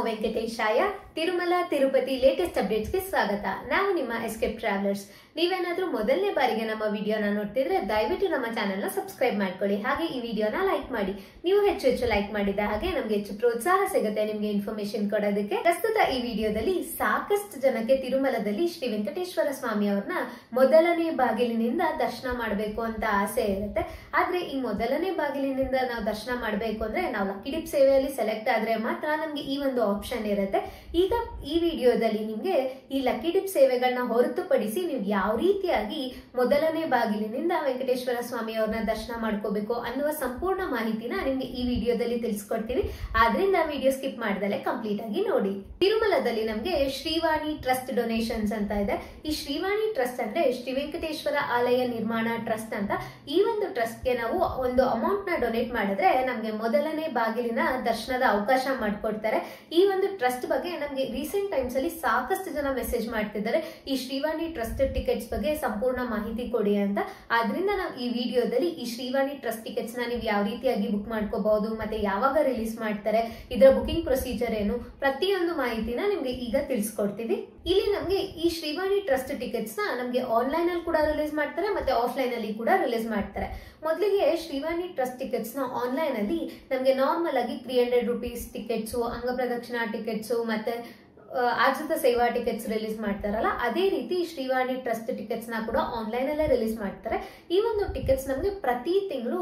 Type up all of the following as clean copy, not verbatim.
ವೆಂಕಟೇಶಾಯ. Tirumala Tirupati latest updates ಗೆ ಸ್ವಾಗತ. ನಾವು ನಿಮ್ಮ ಎಸ್ಕೇಪ್ ಟ್ರಾವೆಲರ್ಸ್. ನೀವೇನಾದ್ರೂ ಮೊದಲನೇ ಬಾರಿಗೆ ನಮ್ಮ ವಿಡಿಯೋನ ನೋಡ್ತಿದ್ರೆ ದಯವಿಟ್ಟು ನಮ್ಮ ಚಾನೆಲ್ ನ ಸಬ್ಸ್ಕ್ರೈಬ್ ಮಾಡ್ಕೊಳ್ಳಿ. ಹಾಗೆ ಈ ವಿಡಿಯೋನ ಲೈಕ್ ಮಾಡಿ. ನೀವು ಹೆಚ್ಚು ಲೈಕ್ ಮಾಡಿದ ಹಾಗೆ ನಮ್ಗೆ ಹೆಚ್ಚು ಪ್ರೋತ್ಸಾಹ ಸಿಗುತ್ತೆ ನಿಮ್ಗೆ ಇನ್ಫಾರ್ಮೇಶನ್ ಕೊಡೋದಕ್ಕೆ. ಪ್ರಸ್ತುತ ಈ ವಿಡಿಯೋದಲ್ಲಿ ಸಾಕಷ್ಟು ಜನಕ್ಕೆ ತಿರುಮಲದಲ್ಲಿ ಶ್ರೀ ವೆಂಕಟೇಶ್ವರ ಸ್ವಾಮಿ ಅವ್ರನ್ನ ಮೊದಲನೇ ಬಾಗಿಲಿನಿಂದ ದರ್ಶನ ಮಾಡಬೇಕು ಅಂತ ಆಸೆ ಇರುತ್ತೆ. ಆದ್ರೆ ಈ ಮೊದಲನೇ ಬಾಗಿಲಿನಿಂದ ನಾವು ದರ್ಶನ ಮಾಡಬೇಕು ಅಂದ್ರೆ ನಾವು ಲಕ್ಕಿ ಡಿಪ್ ಸೇವೆಯಲ್ಲಿ ಸೆಲೆಕ್ಟ್ ಆದ್ರೆ ಮಾತ್ರ ನಮ್ಗೆ ಈ ಒಂದು ಆಪ್ಷನ್ ಇರುತ್ತೆ. ಈಗ ಈ ವಿಡಿಯೋದಲ್ಲಿ ನಿಮ್ಗೆ ಈ ಲಕ್ಕಿ ಡಿಪ್ ಸೇವೆಗಳನ್ನ ಹೊರತುಪಡಿಸಿ ನೀವು ಯಾವ ರೀತಿಯಾಗಿ ಮೊದಲನೇ ಬಾಗಿಲಿನಿಂದ ವೆಂಕಟೇಶ್ವರ ಸ್ವಾಮಿ ಅವ್ರನ್ನ ದರ್ಶನ ಮಾಡ್ಕೋಬೇಕು ಅನ್ನುವ ಸಂಪೂರ್ಣ ಮಾಹಿತಿನ ನಿಮ್ಗೆ ಈ ವಿಡಿಯೋದಲ್ಲಿ ತಿಳಿಸ್ಕೊಡ್ತೀವಿ. ಆದ್ರಿಂದ ವಿಡಿಯೋ ಸ್ಕಿಪ್ ಮಾಡ್ದಲೆ ಕಂಪ್ಲೀಟ್ ಆಗಿ ನೋಡಿ. ತಿರುಮಲದಲ್ಲಿ ನಮ್ಗೆ ಶ್ರೀವಾಣಿ ಟ್ರಸ್ಟ್ ಡೊನೇಷನ್ಸ್ ಅಂತ ಇದೆ. ಈ ಶ್ರೀವಾಣಿ ಟ್ರಸ್ಟ್ ಅಂದ್ರೆ ಶ್ರೀ ವೆಂಕಟೇಶ್ವರ ಆಲಯ ನಿರ್ಮಾಣ ಟ್ರಸ್ಟ್ ಅಂತ. ಈ ಒಂದು ಟ್ರಸ್ಟ್ ಗೆ ನಾವು ಒಂದು ಅಮೌಂಟ್ ನ ಡೊನೇಟ್ ಮಾಡಿದ್ರೆ ನಮ್ಗೆ ಮೊದಲನೇ ಬಾಗಿಲಿನ ದರ್ಶನದ ಅವಕಾಶ ಮಾಡ್ಕೊಡ್ತಾರೆ. ಈ ಒಂದು ಟ್ರಸ್ಟ್ ಬಗ್ಗೆ ನಮ್ಗೆ ರೀಸೆಂಟ್ ಟೈಮ್ಸ್ ಅಲ್ಲಿ ಸಾಕಷ್ಟು ಜನ ಮೆಸೇಜ್ ಮಾಡ್ತಿದ್ದಾರೆ, ಈ ಶ್ರೀವಾಣಿ ಟ್ರಸ್ಟ್ ಟಿಕೆಟ್ಸ್ ಬಗ್ಗೆ ಸಂಪೂರ್ಣ ಮಾಹಿತಿ ಕೊಡಿ ಅಂತ. ಆದ್ರಿಂದ ನಾವು ಈ ವಿಡಿಯೋದಲ್ಲಿ ಈ ಶ್ರೀವಾಣಿ ಟ್ರಸ್ಟ್ ಟಿಕೆಟ್ಸ್ ನ ನೀವು ಯಾವ ರೀತಿಯಾಗಿ ಬುಕ್ ಮಾಡ್ಕೋಬಹುದು, ಮತ್ತೆ ಯಾವಾಗ ರಿಲೀಸ್ ಮಾಡ್ತಾರೆ, ಇದರ ಬುಕಿಂಗ್ ಪ್ರೊಸೀಜರ್ ಏನು, ಪ್ರತಿಯೊಂದು ಮಾಹಿತಿನ ನಿಮ್ಗೆ ಈಗ ತಿಳಿಸ್ಕೊಡ್ತೀವಿ. ಇಲ್ಲಿ ನಮ್ಗೆ ಈ ಶ್ರೀವಾಣಿ ಟ್ರಸ್ಟ್ ಟಿಕೆಟ್ಸ್ ನ ನಮ್ಗೆ ಆನ್ಲೈನ್ ಅಲ್ಲಿ ಕೂಡ ರಿಲೀಸ್ ಮಾಡ್ತಾರೆ, ಮತ್ತೆ ಆಫ್ಲೈನ್ ಅಲ್ಲಿ ಕೂಡ ರಿಲೀಸ್ ಮಾಡ್ತಾರೆ. ಮೊದಲಿಗೆ ಶ್ರೀವಾಣಿ ಟ್ರಸ್ಟ್ ಟಿಕೆಟ್ಸ್ ನ ಆನ್ಲೈನ್ ಅಲ್ಲಿ ನಮ್ಗೆ ನಾರ್ಮಲ್ ಆಗಿ 300 ರೂಪೀಸ್ ಟಿಕೆಟ್ಸ್, ಅಂಗ ಪ್ರದಕ್ಷಿಣಾ ಟಿಕೆಟ್ಸ್, ಮತ್ತೆ ಆರ್ಜಿತ ಸೇವಾ ಟಿಕೆಟ್ಸ್ ರಿಲೀಸ್ ಮಾಡ್ತಾರಲ್ಲ, ಅದೇ ರೀತಿ ಶ್ರೀವಾಣಿ ಟ್ರಸ್ಟ್ ಟಿಕೆಟ್ಸ್ ನ ಕೂಡ ಆನ್ಲೈನ್ ಅಲ್ಲೇ ರಿಲೀಸ್ ಮಾಡ್ತಾರೆ. ಈ ಒಂದು ಟಿಕೆಟ್ಸ್ ನಮ್ಗೆ ಪ್ರತಿ ತಿಂಗಳು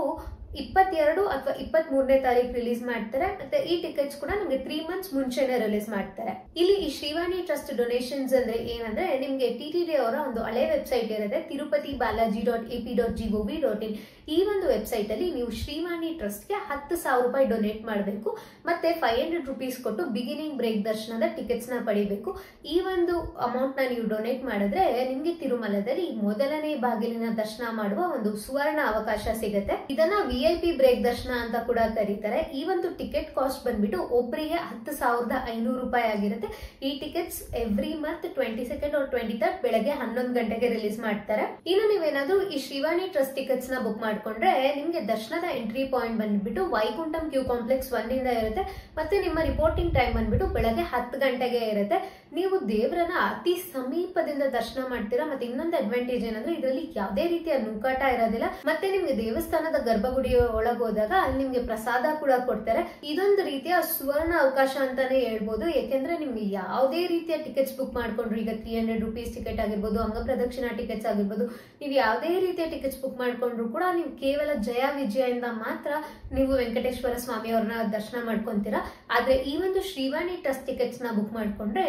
22 ಅಥವಾ 23ನೇ ತಾರೀಕು ರಿಲೀಸ್ ಮಾಡ್ತಾರೆ. ಮತ್ತೆ ಈ ಟಿಕೆಟ್ಸ್ ಕೂಡ ನಮ್ಗೆ 3 ಮಂತ್ಸ್ ಮುಂಚೆನೆ ರಿಲೀಸ್ ಮಾಡ್ತಾರೆ. ಇಲ್ಲಿ ಈ ಶ್ರೀವಾಣಿ ಟ್ರಸ್ಟ್ ಡೊನೇಷನ್ಸ್ ಅಂದ್ರೆ ಏನಂದ್ರೆ ನಿಮ್ಗೆ TTD ಅವರ ಒಂದು ಹಳೆ ವೆಬ್ಸೈಟ್ ಇರುತ್ತೆ, tirupatibalaji.ap.gov.in. ಈ ಒಂದು ವೆಬ್ಸೈಟ್ ಅಲ್ಲಿ ನೀವು ಶ್ರೀವಾಣಿ ಟ್ರಸ್ಟ್ ಗೆ 10,000 ರೂಪಾಯಿ ಡೊನೇಟ್ ಮಾಡಬೇಕು. ಮತ್ತೆ 500 ರೂಪೀಸ್ ಕೊಟ್ಟು ಬಿಗಿನಿಂಗ್ ಬ್ರೇಕ್ ದರ್ಶನದ ಟಿಕೆಟ್ಸ್ ನ ಪಡಿಬೇಕು. ಈ ಒಂದು ಅಮೌಂಟ್ ನ ನೀವು ಡೊನೇಟ್ ಮಾಡಿದ್ರೆ ನಿಮ್ಗೆ ತಿರುಮಲದಲ್ಲಿ ಮೊದಲನೇ ಬಾಗಿಲಿನ ದರ್ಶನ ಮಾಡುವ ಒಂದು ಸುವರ್ಣ ಅವಕಾಶ ಸಿಗುತ್ತೆ. ಇದನ್ನ VIP ಬ್ರೇಕ್ ದರ್ಶನ ಅಂತ ಕೂಡ ಕರೀತಾರೆ. ಈ ಒಂದು ಟಿಕೆಟ್ ಕಾಸ್ಟ್ ಬಂದ್ಬಿಟ್ಟು ಒಬ್ಬರಿಗೆ 10,500 ರೂಪಾಯಿ ಆಗಿರುತ್ತೆ. ಈ tickets every month 22nd or 23rd ಬೆಳಗ್ಗೆ 11 ಗಂಟೆಗೆ ರಿಲೀಸ್ ಮಾಡ್ತಾರೆ. ಇನ್ನು ನೀವೇನಾದ್ರೂ ಈ ಶ್ರೀವಾಣಿ ಟ್ರಸ್ಟ್ ಟಿಕೆಟ್ಸ್ ನ ಬುಕ್ ಮಾಡ್ಕೊಂಡ್ರೆ ನಿಮ್ಗೆ ದರ್ಶನದ ಎಂಟ್ರಿ ಪಾಯಿಂಟ್ ಬಂದ್ಬಿಟ್ಟು ವೈಕುಂಠಂ ಕ್ಯೂ ಕಾಂಪ್ಲೆಕ್ಸ್ 1 ಇಂದ ಇರುತ್ತೆ. ಮತ್ತೆ ನಿಮ್ಮ ರಿಪೋರ್ಟಿಂಗ್ ಟೈಮ್ ಬಂದ್ಬಿಟ್ಟು ಬೆಳಗ್ಗೆ 10 ಗಂಟೆಗೆ ಇರುತ್ತೆ. ನೀವು ದೇವರನ್ನ ಅತಿ ಸಮೀಪದಿಂದ ದರ್ಶನ ಮಾಡ್ತೀರಾ. ಮತ್ತೆ ಇನ್ನೊಂದು ಅಡ್ವಾಂಟೇಜ್ ಏನಂದ್ರೆ ಇದರಲ್ಲಿ ಯಾವುದೇ ರೀತಿಯ ನುಗ್ಗಾಟ ಇರೋದಿಲ್ಲ. ಮತ್ತೆ ನಿಮ್ಗೆ ದೇವಸ್ಥಾನದ ಗರ್ಭಗುಡಿ ಒಳಗೋದಾಗ ಅಲ್ಲಿ ನಿಮ್ಗೆ ಪ್ರಸಾದ ಕೂಡ ಕೊಡ್ತಾರೆ. ಇದೊಂದು ರೀತಿಯ ಸುವರ್ಣ ಅವಕಾಶ ಅಂತಾನೆ ಹೇಳ್ಬೋದು. ಯಾಕೆಂದ್ರೆ ನಿಮ್ಗೆ ಯಾವುದೇ ರೀತಿಯ ಟಿಕೆಟ್ಸ್ ಬುಕ್ ಮಾಡ್ಕೊಂಡ್ರು, ಈಗ 300 ರೂಪೀಸ್ ಟಿಕೆಟ್ ಆಗಿರ್ಬೋದು, ಅಂಗ ಪ್ರದಕ್ಷಿಣಾ ಟಿಕೆಟ್ಸ್ ಆಗಿರ್ಬೋದು, ನೀವು ಯಾವುದೇ ರೀತಿಯ ಟಿಕೆಟ್ಸ್ ಬುಕ್ ಮಾಡ್ಕೊಂಡ್ರು ಕೂಡ ನೀವು ಕೇವಲ ಜಯ ವಿಜಯಿಂದ ಮಾತ್ರ ನೀವು ವೆಂಕಟೇಶ್ವರ ಸ್ವಾಮಿ ಅವ್ರನ್ನ ದರ್ಶನ ಮಾಡ್ಕೊಂತೀರಾ. ಆದ್ರೆ ಈ ಒಂದು ಶ್ರೀವಾಣಿ ಟ್ರಸ್ಟ್ ಟಿಕೆಟ್ಸ್ ನ ಬುಕ್ ಮಾಡ್ಕೊಂಡ್ರೆ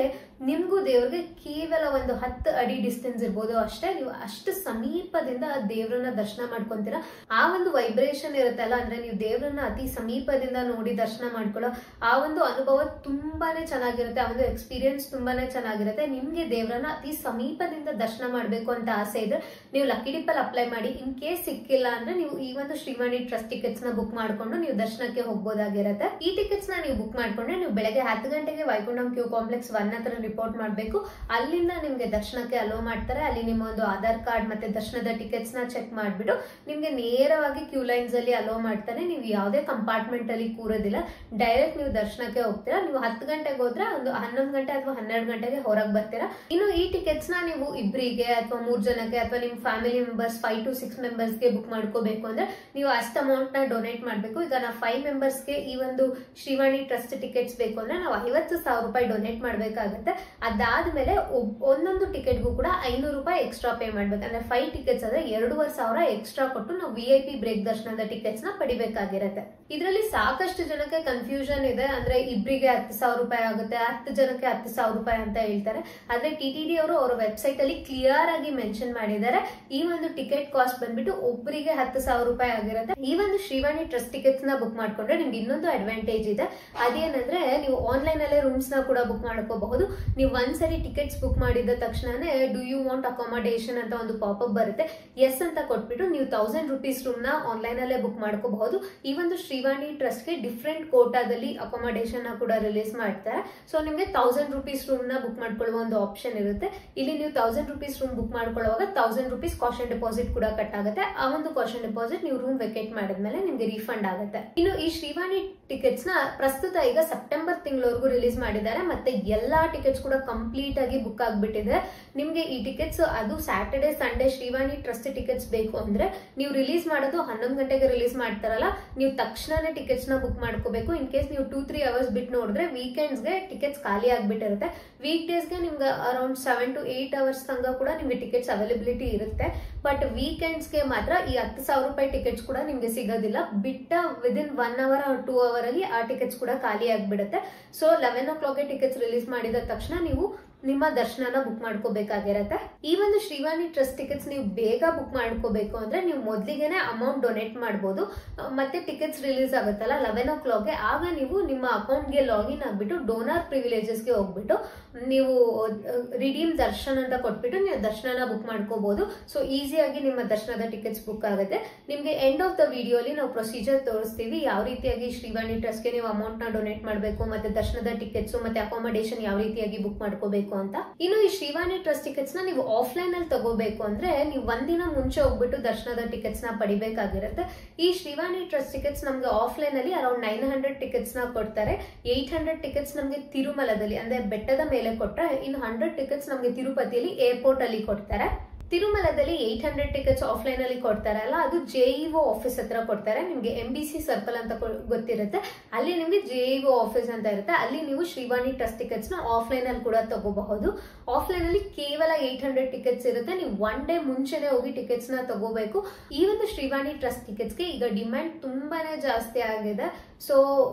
ನಿಮ್ಗೂ ದೇವ್ರಿಗೆ ಕೇವಲ ಒಂದು 10 ಅಡಿ ಡಿಸ್ಟೆನ್ಸ್ ಇರ್ಬೋದು ಅಷ್ಟೇ. ನೀವು ಅಷ್ಟು ಸಮೀಪದಿಂದ ದೇವ್ರನ್ನ ದರ್ಶನ ಮಾಡ್ಕೊಂತೀರಾ. ಆ ಒಂದು ವೈಬ್ರೇಷನ್ ಇರುತ್ತಲ್ಲ, ಅಂದ್ರೆ ನೀವು ದೇವ್ರನ್ನ ಅತಿ ಸಮೀಪದಿಂದ ನೋಡಿ ದರ್ಶನ ಮಾಡ್ಕೊಳ್ಳೋ ಆ ಒಂದು ಅನುಭವ ತುಂಬಾನೇ ಚೆನ್ನಾಗಿರುತ್ತೆ. ಆ ಒಂದು ಎಕ್ಸ್ಪೀರಿಯನ್ಸ್ ತುಂಬಾನೇ ಚೆನ್ನಾಗಿರುತ್ತೆ. ನಿಮ್ಗೆ ದೇವ್ರನ್ನ ಅತಿ ಸಮೀಪದಿಂದ ದರ್ಶನ ಮಾಡ್ಬೇಕು ಅಂತ ಆಸೆ ಇದ್ರೆ ನೀವು ಲಕ್ಕಿ ಡಿಪ್ ಅಲ್ಲಿ ಅಪ್ಲೈ ಮಾಡಿ. ಇನ್ ಕೇಸ್ ಸಿಕ್ಕಿಲ್ಲ ಅಂದ್ರೆ ನೀವು ಈ ಒಂದು ಶ್ರೀವಾಣಿ ಟ್ರಸ್ಟ್ ಟಿಕೆಟ್ಸ್ ನ ಬುಕ್ ಮಾಡ್ಕೊಂಡು ನೀವು ದರ್ಶನಕ್ಕೆ ಹೋಗ್ಬೋದಾಗಿರುತ್ತೆ. ಈ ಟಿಕೆಟ್ಸ್ ನ ನೀವು ಬುಕ್ ಮಾಡ್ಕೊಂಡ್ರೆ ನೀವು ಬೆಳಗ್ಗೆ 10 ಗಂಟೆಗೆ ವೈಕುಂಠಂ ಕ್ಯೂ ಕಾಂಪ್ಲೆಕ್ಸ್ 1 ಹತ್ರ ರಿಪೋರ್ಟ್ ಮಾಡಬೇಕು. ಅಲ್ಲಿಂದ ನಿಮ್ಗೆ ದರ್ಶನಕ್ಕೆ ಅಲೋ ಮಾಡ್ತಾರೆ. ಅಲ್ಲಿ ನಿಮ್ಮ ಒಂದು ಆಧಾರ್ ಕಾರ್ಡ್ ಮತ್ತೆ ದರ್ಶನದ ಟಿಕೆಟ್ಸ್ ನ ಚೆಕ್ ಮಾಡ್ಬಿಟ್ಟು ನಿಮ್ಗೆ ನೇರವಾಗಿ ಕ್ಯೂ ಲೈನ್ಸ್ ಅಲ್ಲಿ ಅಲೋ ಮಾಡ್ತಾರೆ. ನೀವು ಯಾವುದೇ ಕಂಪಾರ್ಟ್ಮೆಂಟ್ ಅಲ್ಲಿ ಕೂರೋದಿಲ್ಲ, ಡೈರೆಕ್ಟ್ ನೀವು ದರ್ಶನಕ್ಕೆ ಹೋಗ್ತೀರಾ. ನೀವು 10 ಗಂಟೆಗೆ ಹೋದ್ರೆ ಒಂದು 11 ಗಂಟೆ ಅಥವಾ 12 ಗಂಟೆಗೆ ಹೊರಗೆ ಬರ್ತೀರಾ. ಇನ್ನು ಈ ಟಿಕೆಟ್ಸ್ ನ ನೀವು ಇಬ್ಬರಿಗೆ ಅಥವಾ 3 ಜನಕ್ಕೆ ಅಥವಾ ನಿಮ್ ಫ್ಯಾಮಿಲಿ ಮೆಂಬರ್ಸ್ 5 to 6 ಮೆಂಬರ್ಸ್ ಗೆ ಬುಕ್ ಮಾಡ್ಕೋಬೇಕು ಅಂದ್ರೆ ನೀವು ಅಷ್ಟು ಅಮೌಂಟ್ ನ ಡೊನೇಟ್ ಮಾಡ್ಬೇಕು. ಈಗ ನಾವು 5 ಮೆಂಬರ್ಸ್ ಗೆ ಈ ಒಂದು ಶ್ರೀವಾಣಿ ಟ್ರಸ್ಟ್ ಟಿಕೆಟ್ಸ್ ಬೇಕು ಅಂದ್ರೆ ನಾವು 50,000 ರೂಪಾಯಿ ಡೊನೇಟ್ ಮಾಡ್ಬೇಕಾಗುತ್ತೆ. ಅದಾದ್ಮೇಲೆ ಒಂದೊಂದು ಟಿಕೆಟ್ ಗೂ ಕೂಡ 500 ರೂಪಾಯಿ ಎಕ್ಸ್ಟ್ರಾ ಪೇ ಮಾಡ್ಬೇಕು. ಅಂದ್ರೆ 5 ಟಿಕೆಟ್ಸ್ ಆದ್ರೆ 2,500 ಎಕ್ಸ್ಟ್ರಾ ಕೊಟ್ಟು ನಾವು VIP ಬ್ರೇಕ್ ದರ್ಶನದ ಟಿಕೆಟ್ಸ್ ನ ಪಡಿಬೇಕಾಗಿರುತ್ತೆ. ಇದರಲ್ಲಿ ಸಾಕಷ್ಟು ಜನಕ್ಕೆ ಕನ್ಫ್ಯೂಷನ್ ಇದೆ. ಅಂದ್ರೆ ಇಬ್ಬರಿಗೆ 10,000 ರೂಪಾಯಿ ಆಗುತ್ತೆ, 10 ಜನಕ್ಕೆ 10,000 ರೂಪಾಯಿ ಅಂತ ಹೇಳ್ತಾರೆ. ಆದ್ರೆ TTD ಅವರು ಅವರ ವೆಬ್ಸೈಟ್ ಅಲ್ಲಿ ಕ್ಲಿಯರ್ ಆಗಿ ಮೆನ್ಷನ್ ಮಾಡಿದ್ದಾರೆ, ಈ ಒಂದು ಟಿಕೆಟ್ ಕಾಸ್ಟ್ ಬಂದ್ಬಿಟ್ಟು ಒಬ್ಬರಿಗೆ 10,000 ರೂಪಾಯಿ ಆಗಿರುತ್ತೆ. ಈ ಒಂದು ಶ್ರೀವಾಣಿ ಟ್ರಸ್ಟ್ ಟಿಕೆಟ್ಸ್ ನ ಬುಕ್ ಮಾಡ್ಕೊಂಡ್ರೆ ನಿಮ್ಗೆ ಇನ್ನೊಂದು ಅಡ್ವಾಂಟೇಜ್ ಇದೆ. ಅದೇನಂದ್ರೆ ನೀವು ಆನ್ಲೈನ್ ಅಲ್ಲೇ ರೂಮ್ಸ್ ನ ಕೂಡ ಬುಕ್ ಮಾಡ್ಕೋಬಹುದು. ನೀವು ಒಂದ್ಸರಿ ಟಿಕೆಟ್ಸ್ ಬುಕ್ ಮಾಡಿದ ತಕ್ಷಣನೇ ಡು ಯು ವಾಂಟ್ ಅಕಾಮಡೇಷನ್ ಅಂತ ಒಂದು ಪಾಪಪ್ ಬರುತ್ತೆ. ಎಸ್ ಅಂತ ಕೊಟ್ಬಿಟ್ಟು ನೀವು 1000 ರೂಪೀಸ್ ರೂಮ್ ನ ಆನ್ಲೈನ್ ಅಲ್ಲೇ ಬುಕ್ ಮಾಡ್ಕೋಬಹುದು. ಈ ಒಂದು ಶ್ರೀವಾಣಿ ಟ್ರಸ್ಟ್ಗೆ ಡಿಫ್ರೆಂಟ್ ಕೋಟಾದಲ್ಲಿ ಅಕಾಮಡೇಷನ್ ಕೂಡ ರಿಲೀಸ್ ಮಾಡ್ತಾರೆ. ಸೊ ನಿಮಗೆ 1000 ರೂಪೀಸ್ ರೂಮ್ ನ ಬುಕ್ ಮಾಡ್ಕೊಳ್ಳುವ ಒಂದು ಆಪ್ಷನ್ ಇರುತ್ತೆ. ಇಲ್ಲಿ ನೀವು 1000 ರೂಪೀಸ್ ರೂಮ್ ಬುಕ್ ಮಾಡ್ಕೊಳ್ಳುವಾಗ 1000 ರೂಪೀಸ್ ಕಾಷನ್ ಡೆಪಾಸಿಟ್ ಕೂಡ ಕಟ್ ಆಗುತ್ತೆ. ಆ ಒಂದು ಕಾಷನ್ ಡೆಪಾಸಿಟ್ ನೀವು ರೂಮ್ ವೆಕೇಟ್ ಮಾಡಿದ್ಮೇಲೆ ನಿಮ್ಗೆ ರೀಫಂಡ್ ಆಗುತ್ತೆ. ಇನ್ನು ಈ ಶ್ರೀವಾಣಿ ಟಿಕೆಟ್ಸ್ ನ ಪ್ರಸ್ತುತ ಈಗ ಸೆಪ್ಟೆಂಬರ್ ತಿಂಗಳವರೆಗೂ ರಿಲೀಸ್ ಮಾಡಿದ್ದಾರೆ. ಮತ್ತೆ ಎಲ್ಲಾ ಟಿಕೆಟ್ಸ್ ಕೂಡ ಕಂಪ್ಲೀಟ್ ಆಗಿ ಬುಕ್ ಆಗ್ಬಿಟ್ಟಿದೆ. ನಿಮ್ಗೆ ಈ ಟಿಕೆಟ್ಸ್ ಅದು Saturday Sunday Shrivani trust tickets ಬೇಕು ಅಂದ್ರೆ ನೀವು ರಿಲೀಸ್ ಮಾಡೋದು 11 ಗಂಟೆಗೆ ರಿಲೀಸ್ ಮಾಡ್ತಾರಲ್ಲ, ನೀವು ತಕ್ಷಣನೇ ಟಿಕೆಟ್ಸ್ ನ ಬುಕ್ ಮಾಡ್ಕೋಬೇಕು. ಇನ್ ಕೇಸ್ ನೀವು 2-3 ಅವರ್ಸ್ ಬಿಟ್ಟು ನೋಡಿದ್ರೆ ವೀಕೆಂಡ್ಸ್ ಗೆ ಟಿಕೆಟ್ಸ್ ಖಾಲಿ ಆಗ್ಬಿಟ್ಟಿರುತ್ತೆ. ವೀಕ್ ಡೇಸ್ ಗೆ ನಿಮ್ಗೆ ಅರೌಂಡ್ 7 to 8 ಅವರ್ಸ್ ತನಕ ಕೂಡ ನಿಮ್ಗೆ ಟಿಕೆಟ್ಸ್ ಅವೈಲಬಿಲಿಟಿ ಇರುತ್ತೆ. ಬಟ್ ವೀಕೆಂಡ್ಸ್ ಗೆ ಮಾತ್ರ ಈ 10,000 ರೂಪಾಯಿ ಟಿಕೆಟ್ಸ್ ಕೂಡ ನಿಮ್ಗೆ ಸಿಗೋದಿಲ್ಲ. ಬಿಟ್ಟ ವಿದಿನ್ 1 ಅವರ್ or 2 ಅವರ್ ಅಲ್ಲಿ ಆ ಟಿಕೆಟ್ಸ್ ಕೂಡ ಖಾಲಿ ಆಗ್ಬಿಡುತ್ತೆ. ಸೊ 11 o'clock ಟಿಕೆಟ್ಸ್ ರಿಲೀಸ್ ಮಾಡಿದ ತಕ್ಷಣ ನೀವು ನಿಮ್ಮ ದರ್ಶನನ ಬುಕ್ ಮಾಡ್ಕೋಬೇಕಾಗಿರತ್ತೆ. ಈ ಒಂದು ಶ್ರೀವಾಣಿ ಟ್ರಸ್ಟ್ ಟಿಕೆಟ್ಸ್ ನೀವು ಬೇಗ ಬುಕ್ ಮಾಡ್ಕೋಬೇಕು ಅಂದ್ರೆ ನೀವು ಮೊದಲಿಗೆನೆ ಅಮೌಂಟ್ ಡೊನೇಟ್ ಮಾಡಬಹುದು. ಮತ್ತೆ ಟಿಕೆಟ್ಸ್ ರಿಲೀಸ್ ಆಗುತ್ತಲ್ಲ 11 o'clock ಆಗ ನೀವು ನಿಮ್ಮ ಅಕೌಂಟ್ ಗೆ ಲಾಗಿನ್ ಆಗ್ಬಿಟ್ಟು ಡೋನರ್ ಪ್ರಿವಿಲೇಜಸ್ ಗೆ ಹೋಗ್ಬಿಟ್ಟು ನೀವು ರಿಡೀಮ್ ದರ್ಶನ್ ಅಂತ ಕೊಟ್ಬಿಟ್ಟು ನೀವು ದರ್ಶನನ ಬುಕ್ ಮಾಡ್ಕೋಬಹುದು. ಸೊ ಈಸಿಯಾಗಿ ನಿಮ್ಮ ದರ್ಶನದ ಟಿಕೆಟ್ಸ್ ಬುಕ್ ಆಗುತ್ತೆ. ನಿಮ್ಗೆ ಎಂಡ್ ಆಫ್ ದ ವಿಡಿಯೋಲಿ ನಾವು ಪ್ರೊಸೀಜರ್ ತೋರಿಸ್ತೀವಿ, ಯಾವ ರೀತಿಯಾಗಿ ಶ್ರೀವಾಣಿ ಟ್ರಸ್ಟ್ ಗೆ ನೀವು ಅಮೌಂಟ್ ನ ಡೊನೇಟ್ ಮಾಡಬೇಕು, ಮತ್ತೆ ದರ್ಶನದ ಟಿಕೆಟ್ಸ್ ಮತ್ತೆ ಅಕಾಮಡೇಷನ್ ಯಾವ ರೀತಿಯಾಗಿ ಬುಕ್ ಮಾಡ್ಕೋಬೇಕು ಅಂತ. ಇನ್ನು ಈ ಶ್ರೀವಾಣಿ ಟ್ರಸ್ಟ್ ಟಿಕೆಟ್ಸ್ ನ ನೀವು ಆಫ್ಲೈನ್ ಅಲ್ಲಿ ತಗೋಬೇಕು ಅಂದ್ರೆ ನೀವು ಒಂದಿನ ಮುಂಚೆ ಹೋಗ್ಬಿಟ್ಟು ದರ್ಶನದ ಟಿಕೆಟ್ಸ್ ನ ಪಡಿಬೇಕಾಗಿರುತ್ತೆ. ಈ ಶ್ರೀವಾಣಿ ಟ್ರಸ್ಟ್ ಟಿಕೆಟ್ಸ್ ನಮ್ಗೆ ಆಫ್ಲೈನ್ ಅಲ್ಲಿ ಅರೌಂಡ್ 900 ಟಿಕೆಟ್ಸ್ ನ ಕೊಡ್ತಾರೆ. 800 ಟಿಕೆಟ್ಸ್ ನಮ್ಗೆ ತಿರುಮಲದಲ್ಲಿ ಅಂದ್ರೆ ಬೆಟ್ಟದ ಮೇಲೆ ಕೊಟ್ಟರೆ, ಇನ್ನು 100 ಟಿಕೆಟ್ಸ್ ನಮ್ಗೆ ತಿರುಪತಿಯಲ್ಲಿ ಏರ್ಪೋರ್ಟ್ ಅಲ್ಲಿ ಕೊಡ್ತಾರೆ. ತಿರುಮಲದಲ್ಲಿ 800 ಟಿಕೆಟ್ಸ್ ಆಫ್ಲೈನ್ ಅಲ್ಲಿ ಕೊಡ್ತಾರಲ್ಲ, ಅದು JEO ಆಫೀಸ್ ಹತ್ರ ಕೊಡ್ತಾರೆ. ನಿಮ್ಗೆ MBC ಸರ್ಕಲ್ ಅಂತ ಗೊತ್ತಿರುತ್ತೆ, ಅಲ್ಲಿ ನಿಮ್ಗೆ JEO ಆಫೀಸ್ ಅಂತ ಇರುತ್ತೆ. ಅಲ್ಲಿ ನೀವು ಶ್ರೀವಾಣಿ ಟ್ರಸ್ಟ್ ಟಿಕೆಟ್ಸ್ ನ ಆಫ್ಲೈನ್ ಅಲ್ಲಿ ಕೂಡ ತಗೋಬಹುದು. ಆಫ್ಲೈನ್ ಅಲ್ಲಿ ಕೇವಲ 800 ಟಿಕೆಟ್ಸ್ ಇರುತ್ತೆ. ನೀವು 1 ಡೇ ಮುಂಚೆನೆ ಹೋಗಿ ಟಿಕೆಟ್ಸ್ ನ ತಗೋಬೇಕು. ಈ ಒಂದು ಶ್ರೀವಾಣಿ ಟ್ರಸ್ಟ್ ಟಿಕೆಟ್ಸ್ ಗೆ ಈಗ ಡಿಮ್ಯಾಂಡ್ ತುಂಬಾನೇ ಜಾಸ್ತಿ ಆಗಿದೆ. ಸೊ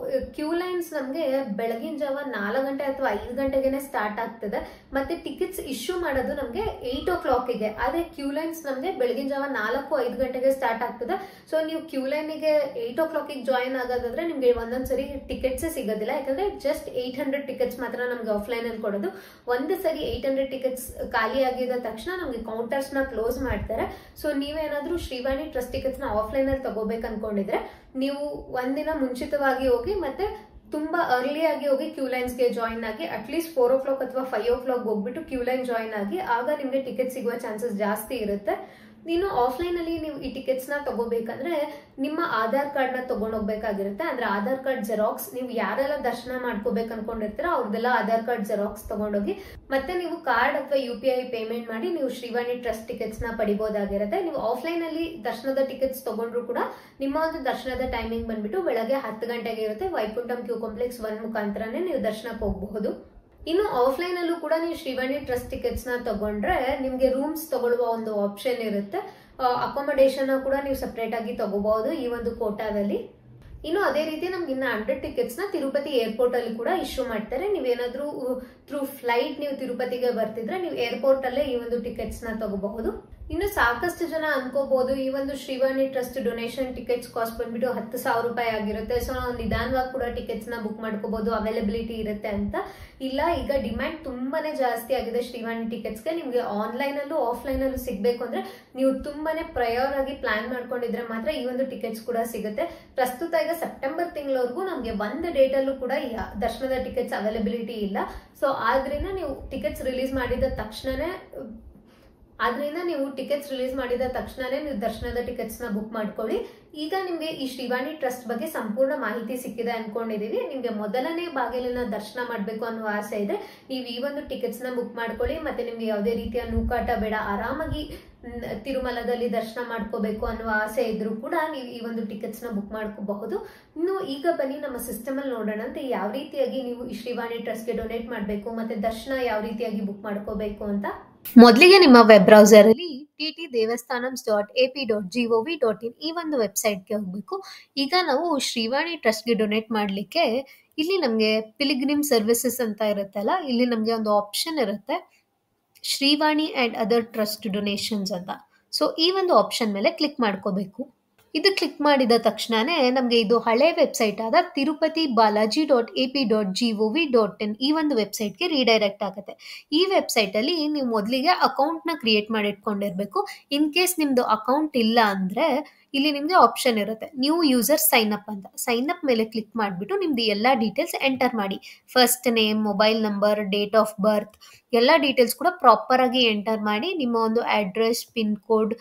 ಕ್ಯೂ ಲೈನ್ಸ್ ನಮ್ಗೆ ಬೆಳಗಿನ ಜಾವ 4 ಗಂಟೆ ಅಥವಾ 5 ಗಂಟೆಗೆ ಸ್ಟಾರ್ಟ್ ಆಗ್ತದೆ. ಮತ್ತೆ ಟಿಕೆಟ್ಸ್ ಇಶ್ಯೂ ಮಾಡೋದು ನಮ್ಗೆ 8 o'clock ಗೆ. ಆದ್ರೆ ಕ್ಯೂ ಲೈನ್ಸ್ ನಮ್ಗೆ ಬೆಳಗಿನ ಜಾವ 4-5 ಗಂಟೆಗೆ ಸ್ಟಾರ್ಟ್ ಆಗ್ತದೆ. ಸೊ ನೀವು ಕ್ಯೂ ಲೈನ್ ಗೆ 8 o'clock ಜಾಯಿನ್ ಆಗೋದಾದ್ರೆ ನಿಮ್ಗೆ ಒಂದೊಂದ್ಸರಿ ಟಿಕೆಟ್ಸ್ ಸಿಗೋದಿಲ್ಲ. ಯಾಕಂದ್ರೆ ಜಸ್ಟ್ 800 ಟಿಕೆಟ್ಸ್ ಮಾತ್ರ ನಮ್ಗೆ ಆಫ್ಲೈನ್ ಅಲ್ಲಿ ಕೊಡೋದು. ಒಂದು ಸರಿ 800 ಟಿಕೆಟ್ಸ್ ಖಾಲಿ ಆಗಿದ ತಕ್ಷಣ ನಮ್ಗೆ ಕೌಂಟರ್ಸ್ ನ ಕ್ಲೋಸ್ ಮಾಡ್ತಾರೆ. ಸೊ ನೀವೇನಾದ್ರೂ ಶ್ರೀವಾಣಿ ಟ್ರಸ್ಟ್ ಟಿಕೆಟ್ಸ್ ನ ಆಫ್ಲೈನ್ ಅಲ್ಲಿ ತಗೋಬೇಕು ಅನ್ಕೊಂಡಿದ್ರೆ ನೀವು ಒಂದಿನ ಮುಂಚಿತವಾಗಿ ಹೋಗಿ ಮತ್ತೆ ತುಂಬಾ ಅರ್ಲಿ ಆಗಿ ಹೋಗಿ ಕ್ಯೂ ಲೈನ್ಸ್ ಗೆ ಜಾಯಿನ್ ಆಗಿ ಅಟ್ಲೀಸ್ಟ್ 4 o'clock ಅಥವಾ 5 o'clock ಹೋಗ್ಬಿಟ್ಟು ಕ್ಯೂ ಲೈನ್ ಜಾಯಿನ್ ಆಗಿ, ಆಗ ನಿಮ್ಗೆ ಟಿಕೆಟ್ ಸಿಗುವ ಚಾನ್ಸಸ್ ಜಾಸ್ತಿ ಇರುತ್ತೆ. ನೀನು ಆಫ್ಲೈನ್ ಅಲ್ಲಿ ನೀವು ಈ ಟಿಕೆಟ್ಸ್ ನ ತಗೋಬೇಕಂದ್ರೆ ನಿಮ್ಮ ಆಧಾರ್ ಕಾರ್ಡ್ ನ ತಗೊಂಡೋಗ್ಬೇಕಾಗಿರುತ್ತೆ. ಅಂದ್ರೆ ಆಧಾರ್ ಕಾರ್ಡ್ ಜೆರಾಕ್ಸ್, ನೀವು ಯಾರೆಲ್ಲ ದರ್ಶನ ಮಾಡ್ಕೋಬೇಕು ಅನ್ಕೊಂಡಿರ್ತೀರೋ ಅವ್ರದೆಲ್ಲ ಆಧಾರ್ ಕಾರ್ಡ್ ಜೆರಾಕ್ಸ್ ತಗೊಂಡೋಗಿ ಮತ್ತೆ ನೀವು ಕಾರ್ಡ್ ಅಥವಾ UPI ಪೇಮೆಂಟ್ ಮಾಡಿ ನೀವು ಶ್ರೀವಾಣಿ ಟ್ರಸ್ಟ್ ಟಿಕೆಟ್ಸ್ ನ ಪಡಿಬಹುದಾಗಿರುತ್ತೆ. ನೀವು ಆಫ್ಲೈನ್ ಅಲ್ಲಿ ದರ್ಶನದ ಟಿಕೆಟ್ಸ್ ತಗೊಂಡ್ರು ಕೂಡ ನಿಮ್ಮ ಒಂದು ದರ್ಶನದ ಟೈಮಿಂಗ್ ಬಂದ್ಬಿಟ್ಟು ಬೆಳಗ್ಗೆ 10 ಗಂಟೆಗೆ ಇರುತ್ತೆ. ವೈಕುಂಠಂ ಕ್ಯೂ ಕಾಂಪ್ಲೆಕ್ಸ್ 1 ಮುಖಾಂತರನೇ ನೀವು ದರ್ಶನಕ್ಕೆ ಹೋಗಬಹುದು. ಇನ್ನು ಆಫ್ಲೈನ್ ಅಲ್ಲೂ ಕೂಡ ನೀವು ಶ್ರೀವಾಣಿ ಟ್ರಸ್ಟ್ ಟಿಕೆಟ್ಸ್ ನ ತಗೊಂಡ್ರೆ ನಿಮ್ಗೆ ರೂಮ್ಸ್ ತಗೊಳ್ಳುವ ಒಂದು ಆಪ್ಷನ್ ಇರುತ್ತೆ. ಅಕಾಮಡೇಷನ್ ಕೂಡ ನೀವು ಸಪರೇಟ್ ಆಗಿ ತಗೋಬಹುದು ಈ ಒಂದು ಕೋಟಾದಲ್ಲಿ. ಇನ್ನು ಅದೇ ರೀತಿ ನಮ್ಗೆ ಇನ್ನ 100 ಟಿಕೆಟ್ಸ್ ನ ತಿರುಪತಿ ಏರ್ಪೋರ್ಟ್ ಅಲ್ಲಿ ಕೂಡ ಇಶ್ಯೂ ಮಾಡ್ತಾರೆ. ನೀವೇನಾದ್ರೂ ಥ್ರೂ ಫ್ಲೈಟ್ ನೀವು ತಿರುಪತಿಗೆ ಬರ್ತಿದ್ರೆ ನೀವು ಏರ್ಪೋರ್ಟ್ ಅಲ್ಲೇ ಈ ಒಂದು ಟಿಕೆಟ್ಸ್ ನ ತಗೋಬಹುದು. ಇನ್ನು ಸಾಕಷ್ಟು ಜನ ಅನ್ಕೋಬಹುದು ಈ ಒಂದು Shrivani trust donation tickets cost ಬಂದ್ಬಿಟ್ಟು 10,000 ರೂಪಾಯಿ ಆಗಿರುತ್ತೆ. ಸೊ ನಾವು ನಿಧಾನವಾಗಿ ಕೂಡ ಟಿಕೆಟ್ಸ್ ನ ಬುಕ್ ಮಾಡ್ಕೋಬಹುದು, ಅವೈಲಬಿಲಿಟಿ ಇರುತ್ತೆ ಅಂತ. ಇಲ್ಲ, ಈಗ ಡಿಮ್ಯಾಂಡ್ ತುಂಬಾನೇ ಜಾಸ್ತಿ ಆಗಿದೆ ಶ್ರೀವಾಣಿ ಟಿಕೆಟ್ಸ್ ಗೆ. ನಿಮ್ಗೆ ಆನ್ಲೈನ್ ಅಲ್ಲೂ ಆಫ್ಲೈನ್ ಅಲ್ಲೂ ಸಿಗ್ಬೇಕು ಅಂದ್ರೆ ನೀವು ತುಂಬಾನೇ ಪ್ರಯರ್ ಆಗಿ ಪ್ಲಾನ್ ಮಾಡ್ಕೊಂಡಿದ್ರೆ ಮಾತ್ರ ಈ ಒಂದು ಟಿಕೆಟ್ಸ್ ಕೂಡ ಸಿಗುತ್ತೆ. ಪ್ರಸ್ತುತ ಈಗ ಸೆಪ್ಟೆಂಬರ್ ತಿಂಗಳವರೆಗೂ ನಮ್ಗೆ ಒಂದು ಡೇಟ್ ಅಲ್ಲೂ ಕೂಡ ದರ್ಶನದ ಟಿಕೆಟ್ಸ್ ಅವೈಲಬಿಲಿಟಿ ಇಲ್ಲ. ಸೊ ಆದ್ರಿಂದ ನೀವು ಟಿಕೆಟ್ಸ್ ರಿಲೀಸ್ ಮಾಡಿದ ತಕ್ಷಣನೇ ನೀವು ದರ್ಶನದ ಟಿಕೆಟ್ಸ್ ನ ಬುಕ್ ಮಾಡ್ಕೊಳ್ಳಿ. ಈಗ ನಿಮ್ಗೆ ಈ ಶ್ರೀವಾಣಿ ಟ್ರಸ್ಟ್ ಬಗ್ಗೆ ಸಂಪೂರ್ಣ ಮಾಹಿತಿ ಸಿಕ್ಕಿದೆ ಅನ್ಕೊಂಡಿದೀವಿ. ನಿಮ್ಗೆ ಮೊದಲನೇ ಬಾಗಿಲಿನ ದರ್ಶನ ಮಾಡ್ಬೇಕು ಅನ್ನೋ ಆಸೆ ಇದೆ, ನೀವು ಈ ಒಂದು ಟಿಕೆಟ್ಸ್ ನ ಬುಕ್ ಮಾಡ್ಕೊಳ್ಳಿ. ಮತ್ತೆ ನಿಮ್ಗೆ ಯಾವುದೇ ರೀತಿಯ ನೂಕಾಟ ಬೇಡ, ಆರಾಮಾಗಿ ತಿರುಮಲದಲ್ಲಿ ದರ್ಶನ ಮಾಡ್ಕೋಬೇಕು ಅನ್ನೋ ಆಸೆ ಇದ್ರೂ ಕೂಡ ನೀವು ಈ ಒಂದು ಟಿಕೆಟ್ಸ್ ನ ಬುಕ್ ಮಾಡ್ಕೋಬಹುದು. ಇನ್ನು ಈಗ ಬನ್ನಿ ನಮ್ಮ ಸಿಸ್ಟಮ್ ಅಲ್ಲಿ ನೋಡೋಣ ಅಂತ ಯಾವ ರೀತಿಯಾಗಿ ನೀವು ಈ ಶ್ರೀವಾಣಿ ಟ್ರಸ್ಟ್ ಗೆ ಡೊನೇಟ್ ಮಾಡಬೇಕು ಮತ್ತೆ ದರ್ಶನ ಯಾವ ರೀತಿಯಾಗಿ ಬುಕ್ ಮಾಡ್ಕೋಬೇಕು ಅಂತ. ಮೊದಲಿಗೆ ನಿಮ್ಮ ವೆಬ್ ಬ್ರೌಸರ್ ಅಲ್ಲಿ ttdevastanams.ap.gov.in ಈ ಒಂದು ವೆಬ್ಸೈಟ್ಗೆ ಹೋಗ್ಬೇಕು. ಈಗ ನಾವು ಶ್ರೀವಾಣಿ ಟ್ರಸ್ಟ್ಗೆ ಡೊನೇಟ್ ಮಾಡಲಿಕ್ಕೆ ಇಲ್ಲಿ ನಮಗೆ ಪಿಲಿಗ್ರಿಮ್ ಸರ್ವಿಸಸ್ ಅಂತ ಇರುತ್ತಲ್ಲ, ಇಲ್ಲಿ ನಮಗೆ ಒಂದು ಆಪ್ಷನ್ ಇರುತ್ತೆ Shrivani and other trust donations ಅಂತ. ಸೊ ಈ ಒಂದು ಆಪ್ಷನ್ ಮೇಲೆ ಕ್ಲಿಕ್ ಮಾಡ್ಕೋಬೇಕು. ಇದು ಕ್ಲಿಕ್ ಮಾಡಿದ ತಕ್ಷಣನೇ ನಮಗೆ ಇದು ಹಳೆ ವೆಬ್ಸೈಟ್ ಆದ tirupati.balaji.ap.gov.in ಈ ಒಂದು ವೆಬ್ಸೈಟ್ಗೆ ರೀಡೈರೆಕ್ಟ್ ಆಗುತ್ತೆ. ಈ ವೆಬ್ಸೈಟ್ ಅಲ್ಲಿ ನೀವು ಮೊದಲಿಗೆ ಅಕೌಂಟ್ ನ ಕ್ರಿಯೇಟ್ ಮಾಡಿ ಇಟ್ಕೊಂಡಿರ್ಬೇಕು. ಇನ್ ಕೇಸ್ ನಿಮ್ದು ಅಕೌಂಟ್ ಇಲ್ಲ ಅಂದ್ರೆ ಇಲ್ಲಿ ನಿಮಗೆ ಆಪ್ಷನ್ ಇರುತ್ತೆ ನ್ಯೂ ಯೂಸರ್ ಸೈನ್ ಅಪ್ ಅಂತ. ಸೈನ್ ಅಪ್ ಮೇಲೆ ಕ್ಲಿಕ್ ಮಾಡಿಬಿಟ್ಟು ನಿಮ್ದು ಎಲ್ಲ ಡೀಟೇಲ್ಸ್ ಎಂಟರ್ ಮಾಡಿ. First name, mobile number, date of birth ಎಲ್ಲ ಡೀಟೇಲ್ಸ್ ಕೂಡ ಪ್ರಾಪರ್ ಆಗಿ ಎಂಟರ್ ಮಾಡಿ ನಿಮ್ಮ ಒಂದು address, pin code,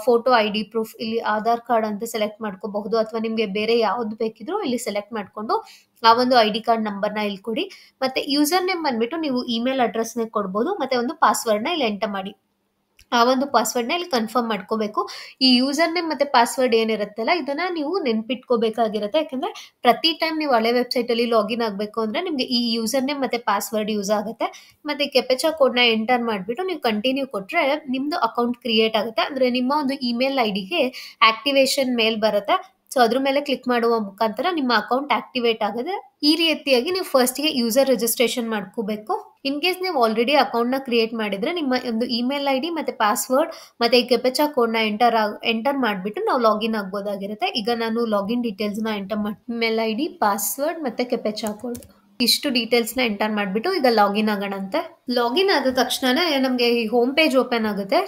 photo, ID proof, ಇಲ್ಲಿ ಆಧಾರ್ ಕಾರ್ಡ್ ಅಂತ ಸೆಲೆಕ್ಟ್ ಮಾಡ್ಕೋಬಹುದು ಅಥವಾ ನಿಮಗೆ ಬೇರೆ ಯಾವ್ದು ಬೇಕಿದ್ರೂ ಇಲ್ಲಿ ಸೆಲೆಕ್ಟ್ ಮಾಡ್ಕೊಂಡು ಆ ಒಂದು ID ಕಾರ್ಡ್ ನಂಬರ್ನ ಇಲ್ಲಿ ಕೊಡಿ. ಮತ್ತೆ ಯೂಸರ್ ನೇಮ್ ಬಂದ್ಬಿಟ್ಟು ನೀವು ಇಮೇಲ್ ಅಡ್ರೆಸ್ನ ಕೊಡ್ಬೋದು. ಮತ್ತೆ ಒಂದು ಪಾಸ್ವರ್ಡ್ನ ಇಲ್ಲಿ ಎಂಟರ್ ಮಾಡಿ. ಆ ಒಂದು ಪಾಸ್ವರ್ಡ್ನ ಇಲ್ಲಿ ಕನ್ಫರ್ಮ್ ಮಾಡ್ಕೋಬೇಕು. ಈ ಯೂಸರ್ ನೇಮ್ ಮತ್ತೆ ಪಾಸ್ವರ್ಡ್ ಏನಿರುತ್ತಲ್ಲ ಇದನ್ನ ನೀವು ನೆನ್ಪಿಟ್ಕೋಬೇಕಾಗಿರುತ್ತೆ. ಯಾಕಂದ್ರೆ ಪ್ರತಿ ಟೈಮ್ ನೀವು ಹಳೆ ವೆಬ್ಸೈಟ್ ಅಲ್ಲಿ ಲಾಗಿನ್ ಆಗಬೇಕು ಅಂದ್ರೆ ನಿಮಗೆ ಈ ಯೂಸರ್ ನೇಮ್ ಮತ್ತೆ ಪಾಸ್ವರ್ಡ್ ಯೂಸ್ ಆಗುತ್ತೆ. ಮತ್ತೆ ಕೆಪೆಚಾ ಕೋಡ್ನ ಎಂಟರ್ ಮಾಡಿಬಿಟ್ಟು ನೀವು ಕಂಟಿನ್ಯೂ ಕೊಟ್ರೆ ನಿಮ್ದು ಅಕೌಂಟ್ ಕ್ರಿಯೇಟ್ ಆಗುತ್ತೆ. ಅಂದ್ರೆ ನಿಮ್ಮ ಒಂದು ಇಮೇಲ್ ಐಡಿಗೆ ಆಕ್ಟಿವೇಶನ್ ಮೇಲ್ ಬರುತ್ತೆ. ಸೊ ಅದ್ರ ಮೇಲೆ ಕ್ಲಿಕ್ ಮಾಡುವ ಮುಖಾಂತರ ನಿಮ್ಮ ಅಕೌಂಟ್ ಆಕ್ಟಿವೇಟ್ ಆಗುತ್ತೆ. ಈ ರೀತಿಯಾಗಿ ನೀವು ಫಸ್ಟ್ಗೆ ಯೂಸರ್ ರಿಜಿಸ್ಟ್ರೇಷನ್ ಮಾಡ್ಕೋಬೇಕು. ಇನ್ ಕೇಸ್ ನೀವು ಆಲ್ರೆಡಿ ಅಕೌಂಟ್ನ ಕ್ರಿಯೇಟ್ ಮಾಡಿದ್ರೆ ನಿಮ್ಮ ಒಂದು ಇಮೇಲ್ ID ಮತ್ತೆ ಪಾಸ್ವರ್ಡ್ ಮತ್ತೆ ಈ ಕೆಪೆಚಾ ಕೋಡ್ನ ಎಂಟರ್ ಮಾಡಿಬಿಟ್ಟು ನಾವು ಲಾಗಿನ್ ಆಗ್ಬೋದಾಗಿರುತ್ತೆ. ಈಗ ನಾನು ಲಾಗಿನ್ ಡೀಟೇಲ್ಸ್ನ ಎಂಟರ್ ಮಾಡಿ ಇಮೇಲ್ ID, ಪಾಸ್ವರ್ಡ್ ಮತ್ತೆ ಕೆಪೆಚಾ ಕೋಡ್ ಇಷ್ಟು ಡೀಟೇಲ್ಸ್ನ ಎಂಟರ್ ಮಾಡಿಬಿಟ್ಟು ಈಗ ಲಾಗಿನ್ ಆಗೋಣಂತೆ. ಲಾಗಿನ್ ಆದ ತಕ್ಷಣನೇ ನಮಗೆ ಈ ಹೋಮ್ ಪೇಜ್ ಓಪನ್ ಆಗುತ್ತೆ.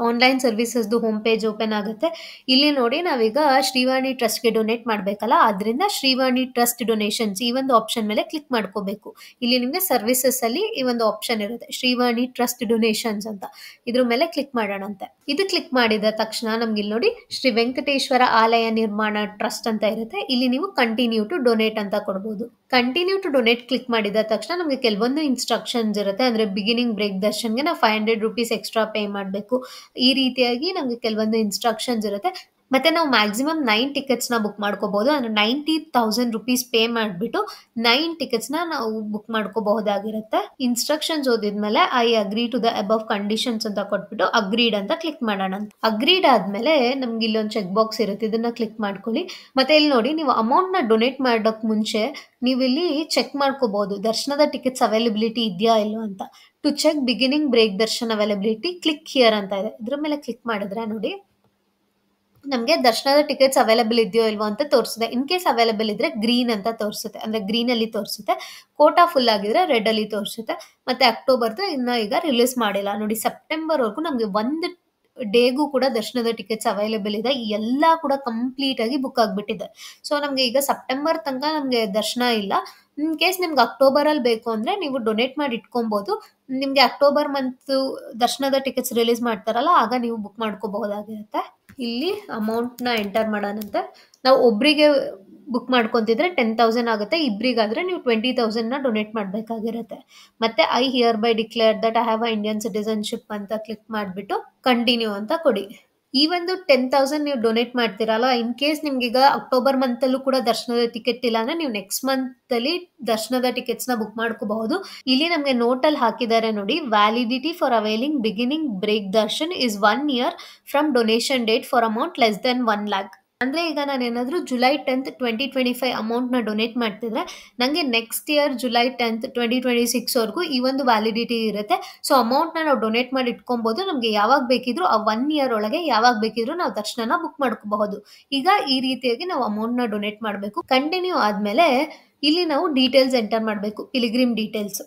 ಆನ್ಲೈನ್ ಸರ್ವಿಸಸ್ದು ಹೋಮ್ ಪೇಜ್ ಓಪನ್ ಆಗುತ್ತೆ. ಇಲ್ಲಿ ನೋಡಿ ನಾವೀಗ ಶ್ರೀವಾಣಿ ಟ್ರಸ್ಟ್ಗೆ ಡೊನೇಟ್ ಮಾಡಬೇಕಲ್ಲ, ಅದರಿಂದ ಶ್ರೀವಾಣಿ ಟ್ರಸ್ಟ್ ಡೊನೇಷನ್ಸ್ ಈ ಒಂದು ಆಪ್ಷನ್ ಮೇಲೆ ಕ್ಲಿಕ್ ಮಾಡ್ಕೋಬೇಕು. ಇಲ್ಲಿ ನಿಮಗೆ ಸರ್ವಿಸಸ್ ಅಲ್ಲಿ ಈ ಒಂದು ಆಪ್ಷನ್ ಇರುತ್ತೆ ಶ್ರೀವಾಣಿ ಟ್ರಸ್ಟ್ ಡೊನೇಷನ್ಸ್ ಅಂತ. ಇದ್ರ ಮೇಲೆ ಕ್ಲಿಕ್ ಮಾಡೋಣಂತೆ. ಇದು ಕ್ಲಿಕ್ ಮಾಡಿದ ತಕ್ಷಣ ನಮ್ಗೆ ಇಲ್ಲಿ ನೋಡಿ ಶ್ರೀ ವೆಂಕಟೇಶ್ವರ ಆಲಯ ನಿರ್ಮಾಣ ಟ್ರಸ್ಟ್ ಅಂತ ಇರುತ್ತೆ. ಇಲ್ಲಿ ನೀವು ಕಂಟಿನ್ಯೂ ಟು ಡೊನೇಟ್ ಅಂತ ಕೊಡ್ಬೋದು. ಕಂಟಿನ್ಯೂ ಟು ಡೊನೇಟ್ ಕ್ಲಿಕ್ ಮಾಡಿದ ತಕ್ಷಣ ನಮಗೆ ಕೆಲವೊಂದು ಇನ್ಸ್ಟ್ರಕ್ಷನ್ಸ್ ಇರುತ್ತೆ. ಅಂದ್ರೆ ಬಿಗಿನಿಂಗ್ ಬ್ರೇಕ್ ದರ್ಶನ್ಗೆ ನಾವು 500 ರೂಪೀಸ್ ಎಕ್ಸ್ಟ್ರಾ ಪೇ ಮಾಡಬೇಕು. ಈ ರೀತಿಯಾಗಿ ನಮಗೆ ಕೆಲವೊಂದು ಇನ್ಸ್ಟ್ರಕ್ಷನ್ಸ್ ಇರುತ್ತೆ. ಮತ್ತೆ ನಾವು ಮ್ಯಾಕ್ಸಿಮಮ್ 9 ಟಿಕೆಟ್ಸ್ನ ಬುಕ್ ಮಾಡ್ಕೋಬಹುದು. ಅಂದ್ರೆ 90,000 ರೂಪೀಸ್ ಪೇ ಮಾಡಿಬಿಟ್ಟು 9 ಟಿಕೆಟ್ಸ್ನ ನಾವು ಬುಕ್ ಮಾಡ್ಕೋಬಹುದಾಗಿರುತ್ತೆ. ಇನ್ಸ್ಟ್ರಕ್ಷನ್ಸ್ ಓದಿದ್ಮೇಲೆ I agree to the above conditions ಅಂತ ಕೊಟ್ಬಿಟ್ಟು ಅಗ್ರೀಡ್ ಅಂತ ಕ್ಲಿಕ್ ಮಾಡೋಣ. ಅಗ್ರೀಡ್ ಆದ್ಮೇಲೆ ನಮ್ಗೆ ಇಲ್ಲೊಂದು ಚೆಕ್ ಬಾಕ್ಸ್ ಇರುತ್ತೆ, ಇದನ್ನ ಕ್ಲಿಕ್ ಮಾಡ್ಕೊಳ್ಳಿ. ಮತ್ತೆ ಇಲ್ಲಿ ನೋಡಿ ನೀವು ಅಮೌಂಟ್ನ ಡೊನೇಟ್ ಮಾಡೋಕ್ ಮುಂಚೆ ನೀವು ಇಲ್ಲಿ ಚೆಕ್ ಮಾಡ್ಕೋಬಹುದು ದರ್ಶನದ ಟಿಕೆಟ್ಸ್ ಅವೈಲಬಿಲಿಟಿ ಇದೆಯಾ ಇಲ್ವಾ ಅಂತ. To check beginning break darshan availability click here ಅಂತ ಇದೆ. ಇದ್ರ ಮೇಲೆ ಕ್ಲಿಕ್ ಮಾಡಿದ್ರೆ ನೋಡಿ ನಮಗೆ ದರ್ಶನದ ಟಿಕೆಟ್ಸ್ ಅವೈಲಬಲ್ ಇದೆಯೋ ಇಲ್ವೋ ಅಂತ ತೋರಿಸುತ್ತೆ. ಇನ್ ಕೇಸ್ ಅವೈಲಬಲ್ ಇದ್ರೆ ಗ್ರೀನ್ ಅಂತ ತೋರಿಸುತ್ತೆ, ಅಂದ್ರೆ ಗ್ರೀನ್ ಅಲ್ಲಿ ತೋರಿಸುತ್ತೆ. ಕೋಟಾ ಫುಲ್ ಆಗಿದ್ರೆ ರೆಡ್ ಅಲ್ಲಿ ತೋರಿಸುತ್ತೆ. ಮತ್ತೆ ಅಕ್ಟೋಬರ್ದು ಇನ್ನ ಈಗ ರಿಲೀಸ್ ಮಾಡಿಲ್ಲ ನೋಡಿ. ಸೆಪ್ಟೆಂಬರ್ ವರ್ಗೂ ನಮಗೆ ಒಂದು ಡೇಗೂ ಕೂಡ ದರ್ಶನದ ಟಿಕೆಟ್ಸ್ ಅವೈಲೇಬಲ್ ಇದೆ. ಎಲ್ಲ ಕೂಡ ಕಂಪ್ಲೀಟ್ ಆಗಿ ಬುಕ್ ಆಗಿಬಿಟ್ಟಿದೆ. ಸೊ ನಮಗೆ ಈಗ ಸೆಪ್ಟೆಂಬರ್ ತನಕ ನಮಗೆ ದರ್ಶನ ಇಲ್ಲ. ಇನ್ ಕೇಸ್ ನಿಮ್ಗೆ ಅಕ್ಟೋಬರ್ ಅಲ್ಲಿ ಬೇಕು ಅಂದ್ರೆ ನೀವು ಡೊನೇಟ್ ಮಾಡಿ ಇಟ್ಕೊಬಹುದು. ನಿಮ್ಗೆ ಅಕ್ಟೋಬರ್ ಮಂತ್ ದರ್ಶನದ ಟಿಕೆಟ್ಸ್ ರಿಲೀಸ್ ಮಾಡ್ತಾರಲ್ಲ ಆಗ ನೀವು ಬುಕ್ ಮಾಡ್ಕೋಬಹುದಾಗಿರುತ್ತೆ. ಇಲ್ಲಿ ಅಮೌಂಟ್ನ ಎಂಟರ್ ಮಾಡೋಣಂತೆ. ನಾವು ಒಬ್ರಿಗೆ ಬುಕ್ ಮಾಡ್ಕೊತಿದ್ರೆ 10,000 ಆಗುತ್ತೆ. ಇಬ್ರಿಗಾದ್ರೆ ನೀವು 20,000ನ ಡೊನೇಟ್ ಮಾಡಬೇಕಾಗಿರುತ್ತೆ. ಮತ್ತೆ I here by declare that I have a Indian citizenship ಅಂತ ಕ್ಲಿಕ್ ಮಾಡಿಬಿಟ್ಟು ಕಂಟಿನ್ಯೂ ಅಂತ ಕೊಡಿ. ಈ ಒಂದು 10,000 ನೀವು ಡೊನೇಟ್ ಮಾಡ್ತೀರಲ್ಲ, ಇನ್ ಕೇಸ್ ನಿಮ್ಗೀಗ ಅಕ್ಟೋಬರ್ ಮಂತಲ್ಲೂ ಕೂಡ ದರ್ಶನದ ಟಿಕೆಟ್ ಇಲ್ಲ ಅಂದ್ರೆ ನೀವು ನೆಕ್ಸ್ಟ್ ಮಂತ್ ಅಲ್ಲಿ ದರ್ಶನದ ಟಿಕೆಟ್ಸ್ನ ಬುಕ್ ಮಾಡ್ಕೋಬಹುದು. ಇಲ್ಲಿ ನಮಗೆ ನೋಟಲ್ಲಿ ಹಾಕಿದ್ದಾರೆ ನೋಡಿ, validity for availing beginning break darshan is 1 year from donation date for amount less than 1 lakh. ಅಂದ್ರೆ ಈಗ ನಾನು ಏನಾದರೂ ಜುಲೈ 10th 2025 ಅಮೌಂಟ್ನ ಡೊನೇಟ್ ಮಾಡ್ತಿದ್ರೆ ನನಗೆ ನೆಕ್ಸ್ಟ್ ಇಯರ್ ಜುಲೈ 10th 2026 ವರೆಗೂ ಈ ಒಂದು ವ್ಯಾಲಿಡಿಟಿ ಇರುತ್ತೆ. ಸೊ ಅಮೌಂಟ್ನ ನಾವು ಡೊನೇಟ್ ಮಾಡಿ ಇಟ್ಕೊಬಹುದು. ನಮಗೆ ಯಾವಾಗ ಬೇಕಿದ್ರು ಆ 1 year ಒಳಗೆ ಯಾವಾಗ ಬೇಕಿದ್ರು ನಾವು ದರ್ಶನನ ಬುಕ್ ಮಾಡ್ಕೋಬಹುದು. ಈಗ ಈ ರೀತಿಯಾಗಿ ನಾವು ಅಮೌಂಟ್ನ ಡೊನೇಟ್ ಮಾಡಬೇಕು. ಕಂಟಿನ್ಯೂ ಆದ್ಮೇಲೆ ಇಲ್ಲಿ ನಾವು ಡೀಟೇಲ್ಸ್ ಎಂಟರ್ ಮಾಡಬೇಕು. Pilgrim details,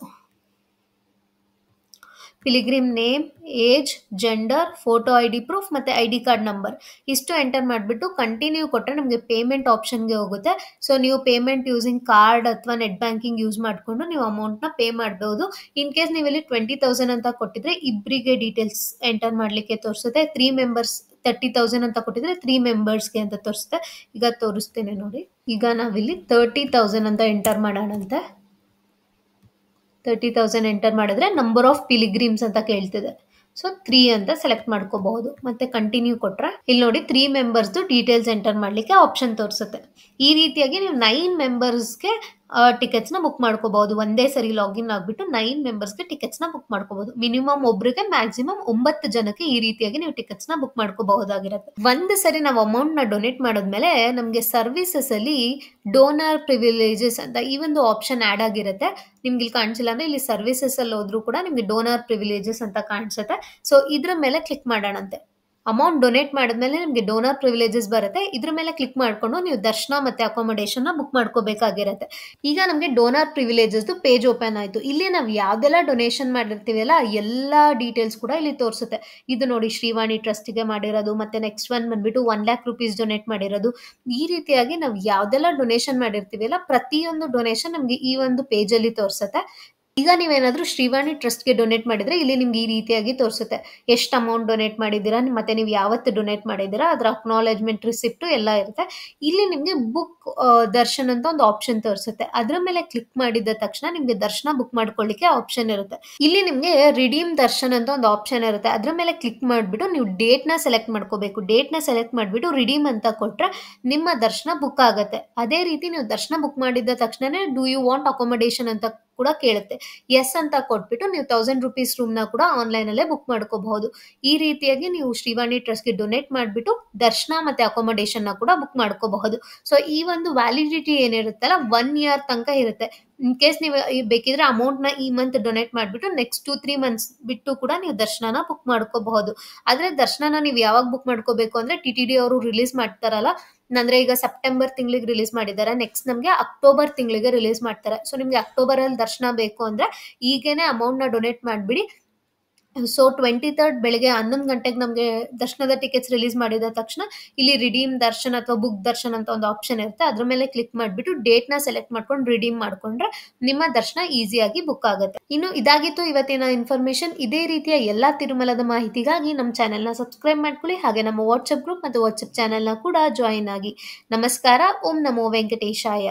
pilgrim name, age, gender, photo ID proof ಮತ್ತೆ ID ಕಾರ್ಡ್ ನಂಬರ್ ಇಷ್ಟು ಎಂಟರ್ ಮಾಡಿಬಿಟ್ಟು ಕಂಟಿನ್ಯೂ ಕೊಟ್ಟರೆ ನಮಗೆ ಪೇಮೆಂಟ್ ಆಪ್ಷನ್ಗೆ ಹೋಗುತ್ತೆ. ಸೊ ನೀವು ಪೇಮೆಂಟ್ ಯೂಸಿಂಗ್ ಕಾರ್ಡ್ ಅಥವಾ ನೆಟ್ ಬ್ಯಾಂಕಿಂಗ್ ಯೂಸ್ ಮಾಡಿಕೊಂಡು ನೀವು ಅಮೌಂಟ್ನ ಪೇ ಮಾಡಬಹುದು. ಇನ್ ಕೇಸ್ ನೀವು ಇಲ್ಲಿ 20,000 ಅಂತ ಕೊಟ್ಟಿದ್ರೆ ಇಬ್ಬರಿಗೆ ಡೀಟೇಲ್ಸ್ ಎಂಟರ್ ಮಾಡಲಿಕ್ಕೆ ತೋರಿಸುತ್ತೆ. 3 ಮೆಂಬರ್ಸ್ 30,000 ಅಂತ ಕೊಟ್ಟಿದ್ರೆ 3 ಮೆಂಬರ್ಸ್ಗೆ ಅಂತ ತೋರಿಸುತ್ತೆ. ಈಗ ತೋರಿಸ್ತೇನೆ ನೋಡಿ. ಈಗ ನಾವಿಲ್ಲಿ 30,000 ಅಂತ ಎಂಟರ್ ಮಾಡೋಣಂತೆ. 30,000 ಎಂಟರ್ ಮಾಡಿದ್ರೆ ನಂಬರ್ ಆಫ್ ಪಿಲಿಗ್ರಿಮ್ಸ್ ಅಂತ ಕೇಳ್ತಿದೆ. ಸೊ 3 ಅಂತ ಸೆಲೆಕ್ಟ್ ಮಾಡ್ಕೋಬಹುದು. ಮತ್ತೆ ಕಂಟಿನ್ಯೂ ಕೊಟ್ರೆ ಇಲ್ಲಿ ನೋಡಿ 3 ಮೆಂಬರ್ಸ್ದು ಡೀಟೇಲ್ಸ್ ಎಂಟರ್ ಮಾಡಲಿಕ್ಕೆ ಆಪ್ಷನ್ ತೋರಿಸುತ್ತೆ. ಈ ರೀತಿಯಾಗಿ ನೀವು 9 ಮೆಂಬರ್ಸ್ಗೆ ಟಿಕೆಟ್ಸ್ನ ಬುಕ್ ಮಾಡ್ಕೋಬಹುದು. ಒಂದೇ ಸರಿ ಲಾಗಿನ್ ಆಗಿಬಿಟ್ಟು 9 ಮೆಂಬರ್ಸ್ಗೆ ಟಿಕೆಟ್ಸ್ನ ಬುಕ್ ಮಾಡ್ಕೋಬಹುದು. ಮಿನಿಮಮ್ ಒಬ್ರಿಗೆ ಮ್ಯಾಕ್ಸಿಮಮ್ 9 ಜನಕ್ಕೆ ಈ ರೀತಿಯಾಗಿ ನೀವು ಟಿಕೆಟ್ಸ್ನ ಬುಕ್ ಮಾಡ್ಕೋಬಹುದಾಗಿರುತ್ತೆ. ಒಂದು ಸರಿ ನಾವು ಅಮೌಂಟ್ನ ಡೊನೇಟ್ ಮಾಡಿದ್ಮೇಲೆ ನಮಗೆ ಸರ್ವಿಸಸ್ ಅಲ್ಲಿ ಡೋನರ್ ಪ್ರಿವಿಲೇಜಸ್ ಅಂತ ಈ ಒಂದು ಆಪ್ಷನ್ ಆಡ್ ಆಗಿರುತ್ತೆ. ನಿಮ್ಗೆ ಇಲ್ಲಿ ಕಾಣಿಸಿಲ್ಲ ಅಂದ್ರೆ ಇಲ್ಲಿ ಸರ್ವಿಸಸ್ ಅಲ್ಲಿ ಹೋದ್ರೂ ಕೂಡ ನಿಮ್ಗೆ ಡೋನರ್ ಪ್ರಿವಿಲೇಜಸ್ ಅಂತ ಕಾಣಿಸುತ್ತೆ. ಸೊ ಇದ್ರ ಮೇಲೆ ಕ್ಲಿಕ್ ಮಾಡೋಣಂತೆ. ಅಮೌಂಟ್ ಡೊನೇಟ್ ಮಾಡಿದ್ಮೇಲೆ ನಿಮಗೆ ಡೋನರ್ ಪ್ರಿವಿಲೇಜಸ್ ಬರುತ್ತೆ. ಇದ್ರ ಮೇಲೆ ಕ್ಲಿಕ್ ಮಾಡಿಕೊಂಡು ನೀವು ದರ್ಶನ ಮತ್ತು ಅಕಾಮಡೇಷನ್ನ ಬುಕ್ ಮಾಡ್ಕೋಬೇಕಾಗಿರುತ್ತೆ. ಈಗ ನಮಗೆ ಡೋನರ್ ಪ್ರಿವಿಲೇಜಸ್ದು ಪೇಜ್ ಓಪನ್ ಆಯಿತು. ಇಲ್ಲಿ ನಾವು ಯಾವುದೆಲ್ಲ ಡೊನೇಷನ್ ಮಾಡಿರ್ತೀವಲ್ಲ ಎಲ್ಲ ಡೀಟೇಲ್ಸ್ ಕೂಡ ಇಲ್ಲಿ ತೋರಿಸುತ್ತೆ. ಇದು ನೋಡಿ ಶ್ರೀವಾಣಿ ಟ್ರಸ್ಟಿಗೆ ಮಾಡಿರೋದು, ಮತ್ತು ನೆಕ್ಸ್ಟ್ ಒನ್ ಬಂದ್ಬಿಟ್ಟು 1,00,000 ರೂಪೀಸ್ ಡೊನೇಟ್ ಮಾಡಿರೋದು. ಈ ರೀತಿಯಾಗಿ ನಾವು ಯಾವುದೆಲ್ಲ ಡೊನೇಷನ್ ಮಾಡಿರ್ತೀವಲ್ಲ ಪ್ರತಿಯೊಂದು ಡೊನೇಷನ್ ನಮಗೆ ಈ ಒಂದು ಪೇಜಲ್ಲಿ ತೋರಿಸುತ್ತೆ. ಈಗ ನೀವೇನಾದರೂ ಶ್ರೀವಾಣಿ ಟ್ರಸ್ಟ್ಗೆ ಡೊನೇಟ್ ಮಾಡಿದರೆ ಇಲ್ಲಿ ನಿಮ್ಗೆ ಈ ರೀತಿಯಾಗಿ ತೋರಿಸುತ್ತೆ. ಎಷ್ಟು ಅಮೌಂಟ್ ಡೊನೇಟ್ ಮಾಡಿದ್ದೀರಾ, ಮತ್ತೆ ನೀವು ಯಾವತ್ತು ಡೊನೇಟ್ ಮಾಡಿದ್ದೀರಾ, ಅದರ ಅಕ್ನಾಲೆಜ್ಮೆಂಟ್ ರಿಸಿಪ್ಟು ಎಲ್ಲ ಇರುತ್ತೆ. ಇಲ್ಲಿ ನಿಮಗೆ ಬುಕ್ ದರ್ಶನ್ ಅಂತ ಒಂದು ಆಪ್ಷನ್ ತೋರಿಸುತ್ತೆ. ಅದರ ಮೇಲೆ ಕ್ಲಿಕ್ ಮಾಡಿದ ತಕ್ಷಣ ನಿಮಗೆ ದರ್ಶನ ಬುಕ್ ಮಾಡ್ಕೊಳ್ಳಿಕ್ಕೆ ಆಪ್ಷನ್ ಇರುತ್ತೆ. ಇಲ್ಲಿ ನಿಮಗೆ ರಿಡೀಮ್ ದರ್ಶನ್ ಅಂತ ಒಂದು ಆಪ್ಷನ್ ಇರುತ್ತೆ. ಅದರ ಮೇಲೆ ಕ್ಲಿಕ್ ಮಾಡಿಬಿಟ್ಟು ನೀವು ಡೇಟ್ನ ಸೆಲೆಕ್ಟ್ ಮಾಡ್ಕೋಬೇಕು. ಡೇಟ್ನ ಸೆಲೆಕ್ಟ್ ಮಾಡಿಬಿಟ್ಟು ರಿಡೀಮ್ ಅಂತ ಕೊಟ್ಟರೆ ನಿಮ್ಮ ದರ್ಶನ ಬುಕ್ ಆಗುತ್ತೆ. ಅದೇ ರೀತಿ ನೀವು ದರ್ಶನ ಬುಕ್ ಮಾಡಿದ ತಕ್ಷಣನೇ ಡೂ ಯು ವಾಂಟ್ ಅಕಾಮಡೇಷನ್ ಅಂತ ಕೂಡ ಕೇಳುತ್ತೆ. ಎಸ್ ಅಂತ ಕೊಟ್ಬಿಟ್ಟು ನೀವು 1,000 ರೂಪೀಸ್ ರೂಮ್ನ ಕೂಡ ಆನ್ಲೈನಲ್ಲೇ ಬುಕ್ ಮಾಡ್ಕೋಬಹುದು. ಈ ರೀತಿಯಾಗಿ ನೀವು ಶ್ರೀವಾಣಿ ಟ್ರಸ್ಟ್ಗೆ ಡೊನೇಟ್ ಮಾಡಿಬಿಟ್ಟು ದರ್ಶನ ಮತ್ತು ಅಕಾಮಡೇಷನ್ನ ಕೂಡ ಬುಕ್ ಮಾಡ್ಕೋಬಹುದು. ಸೊ ಈ ಒಂದು ವ್ಯಾಲಿಡಿಟಿ ಏನಿರುತ್ತಲ್ಲ 1 ಇಯರ್ ತನಕ ಇರುತ್ತೆ. ಇನ್ ಕೇಸ್ ನೀವು ಬೇಕಿದ್ರೆ ಅಮೌಂಟ್ನ ಈ ಮಂತ್ ಡೊನೇಟ್ ಮಾಡಿಬಿಟ್ಟು ನೆಕ್ಸ್ಟ್ 2-3 ಮಂತ್ಸ್ ಬಿಟ್ಟು ಕೂಡ ನೀವು ದರ್ಶನನ ಬುಕ್ ಮಾಡ್ಕೋಬಹುದು. ಆದರೆ ದರ್ಶನನ ನೀವು ಯಾವಾಗ ಬುಕ್ ಮಾಡ್ಕೋಬೇಕು ಅಂದರೆ TTD ಅವರು ರಿಲೀಸ್ ಮಾಡ್ತಾರಲ್ಲ, ಅಂದರೆ ಈಗ ಸೆಪ್ಟೆಂಬರ್ ತಿಂಗಳಿಗೆ ರಿಲೀಸ್ ಮಾಡಿದ್ದಾರೆ, ನೆಕ್ಸ್ಟ್ ನಮಗೆ ಅಕ್ಟೋಬರ್ ತಿಂಗಳಿಗೆ ರಿಲೀಸ್ ಮಾಡ್ತಾರೆ. ಸೊ ನಿಮಗೆ ಅಕ್ಟೋಬರಲ್ಲಿ ದರ್ಶನ ಬೇಕು ಅಂದರೆ ಈಗೇನೆ ಅಮೌಂಟ್ನ ಡೊನೇಟ್ ಮಾಡಿಬಿಡಿ. ಸೊ 23rd ಬೆಳಗ್ಗೆ 11 ಗಂಟೆಗೆ ನಮಗೆ ದರ್ಶನದ ಟಿಕೆಟ್ಸ್ ರಿಲೀಸ್ ಮಾಡಿದ ತಕ್ಷಣ ಇಲ್ಲಿ ರಿಡೀಮ್ ದರ್ಶನ್ ಅಥವಾ ಬುಕ್ ದರ್ಶನ್ ಅಂತ ಒಂದು ಆಪ್ಷನ್ ಇರುತ್ತೆ. ಅದ್ರ ಮೇಲೆ ಕ್ಲಿಕ್ ಮಾಡಿಬಿಟ್ಟು ಡೇಟ್ನ ಸೆಲೆಕ್ಟ್ ಮಾಡ್ಕೊಂಡು ರಿಡೀಮ್ ಮಾಡ್ಕೊಂಡ್ರೆ ನಿಮ್ಮ ದರ್ಶನ ಈಸಿಯಾಗಿ ಬುಕ್ ಆಗುತ್ತೆ. ಇನ್ನು ಇದಾಗಿತ್ತು ಇವತ್ತಿನ ಇನ್ಫಾರ್ಮೇಶನ್. ಇದೇ ರೀತಿಯ ಎಲ್ಲ ತಿರುಮಲದ ಮಾಹಿತಿಗಾಗಿ ನಮ್ಮ ಚಾನೆಲ್ನ ಸಬ್ಸ್ಕ್ರೈಬ್ ಮಾಡ್ಕೊಳ್ಳಿ. ಹಾಗೆ ನಮ್ಮ ವಾಟ್ಸಪ್ ಗ್ರೂಪ್ ಮತ್ತು ವಾಟ್ಸಪ್ ಚಾನೆಲ್ನ ಕೂಡ ಜಾಯಿನ್ ಆಗಿ. ನಮಸ್ಕಾರ. ಓಂ ನಮೋ ವೆಂಕಟೇಶಾಯ.